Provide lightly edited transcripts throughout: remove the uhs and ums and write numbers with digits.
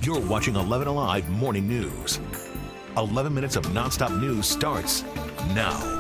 You're watching 11 Alive Morning News. 11 minutes of nonstop news starts now.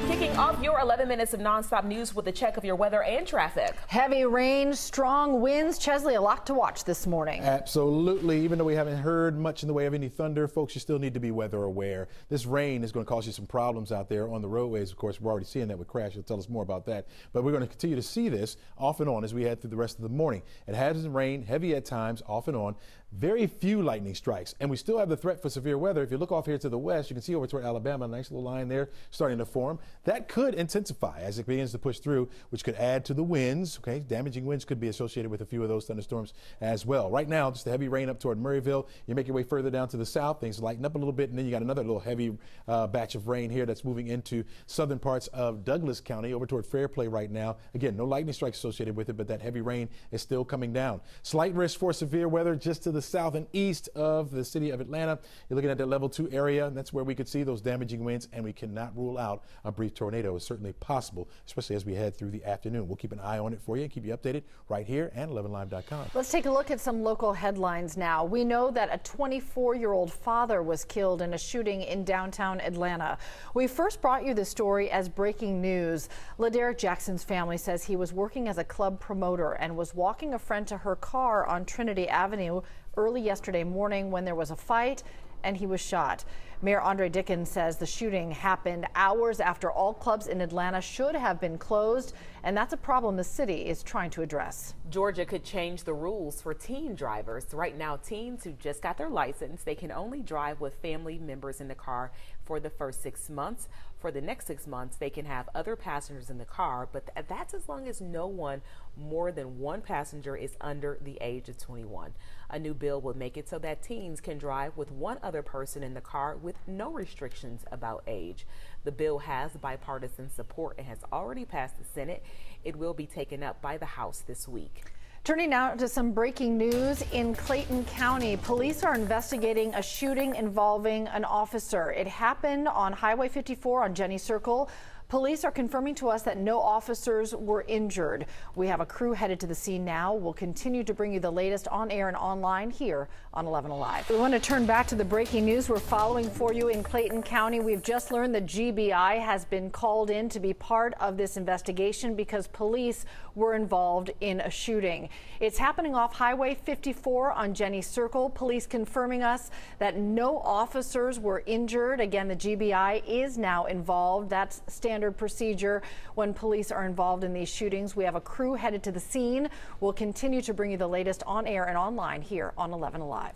Kicking off your 11 minutes of nonstop news with a check of your weather and traffic. Heavy rain, strong winds. Chesley, a lot to watch this morning. Absolutely. Even though we haven't heard much in the way of any thunder, folks, you still need to be weather aware. This rain is going to cause you some problems out there on the roadways. Of course, we're already seeing that with Crash. He'll tell us more about that. But we're going to continue to see this off and on as we head through the rest of the morning. It has rained heavy at times, off and on. Very few lightning strikes, and we still have the threat for severe weather. If you look off here to the west, you can see over toward Alabama, a nice little line there starting to form. That could intensify as it begins to push through, which could add to the winds. Okay, damaging winds could be associated with a few of those thunderstorms as well. Right now, just the heavy rain up toward Murrayville. You make your way further down to the south, things lighten up a little bit, and then you got another little heavy batch of rain here that's moving into southern parts of Douglas County over toward Fairplay right now. Again, no lightning strikes associated with it, but that heavy rain is still coming down. Slight risk for severe weather just to the south and east of the city of Atlanta. You're looking at that level 2 area. That's where we could see those damaging winds, and we cannot rule out a brief tornado. It's certainly possible, especially as we head through the afternoon. We'll keep an eye on it for you and keep you updated right here at 11live.com. Let's take a look at some local headlines now. We know that a 24-year-old father was killed in a shooting in downtown Atlanta. We first brought you this story as breaking news. LaDerrick Jackson's family says he was working as a club promoter and was walking a friend to her car on Trinity Avenue early yesterday morning when there was a fight and he was shot. Mayor Andre Dickens says the shooting happened hours after all clubs in Atlanta should have been closed, and that's a problem the city is trying to address. Georgia could change the rules for teen drivers. Right now, teens who just got their license, they can only drive with family members in the car for the first 6 months. For the next 6 months, they can have other passengers in the car, but that's as long as no one more than one passenger is under the age of 21. A new bill will make it so that teens can drive with one other person in the car with no restrictions about age. The bill has bipartisan support and has already passed the Senate. It will be taken up by the House this week. Turning now to some breaking news in Clayton County. Police are investigating a shooting involving an officer. It happened on Highway 54 on Jenny Circle. Police are confirming to us that no officers were injured. We have a crew headed to the scene now. We'll continue to bring you the latest on air and online here on 11 Alive. We want to turn back to the breaking news we're following for you in Clayton County. We've just learned the GBI has been called in to be part of this investigation because police were involved in a shooting. It's happening off Highway 54 on Jenny Circle. Police confirming us that no officers were injured. Again, the GBI is now involved. That's standard procedure when police are involved in these shootings. We have a crew headed to the scene. We'll continue to bring you the latest on air and online here on 11 Alive.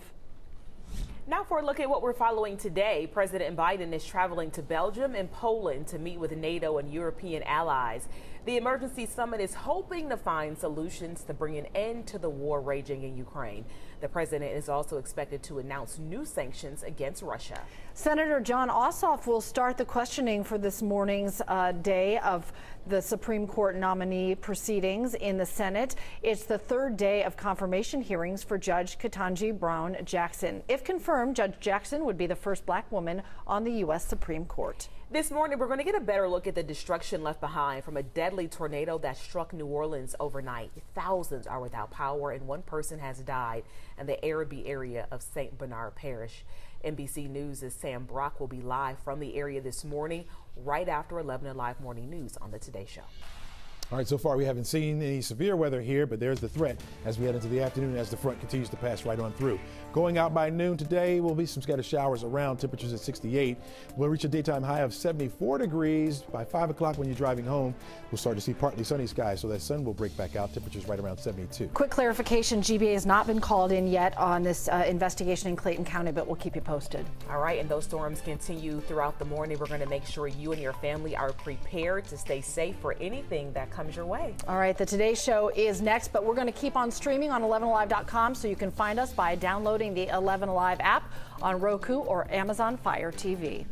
Now for a look at what we're following today. President Biden is traveling to Belgium and Poland to meet with NATO and European allies. The emergency summit is hoping to find solutions to bring an end to the war raging in Ukraine. The president is also expected to announce new sanctions against Russia. Senator Jon Ossoff will start the questioning for this morning's day of the Supreme Court nominee proceedings in the Senate. It's the third day of confirmation hearings for Judge Ketanji Brown Jackson. If confirmed, Judge Jackson would be the first black woman on the U.S. Supreme Court. This morning, we're going to get a better look at the destruction left behind from a deadly tornado that struck New Orleans overnight. Thousands are without power and one person has died in the Araby area of St. Bernard Parish. NBC News' Sam Brock will be live from the area this morning, right after 11 Alive Morning News on the Today Show. All right, so far we haven't seen any severe weather here, but there's the threat as we head into the afternoon as the front continues to pass right on through. Going out by noon today will be some scattered showers around, temperatures at 68. We'll reach a daytime high of 74 degrees. By 5 o'clock when you're driving home, we'll start to see partly sunny skies, so that sun will break back out, temperatures right around 72. Quick clarification, GBA has not been called in yet on this investigation in Clayton County, but we'll keep you posted. All right, and those storms continue throughout the morning. We're going to make sure you and your family are prepared to stay safe for anything that comes your way. All right, the Today Show is next, but we're going to keep on streaming on 11alive.com, so you can find us by downloading the 11 Alive app on Roku or Amazon Fire TV.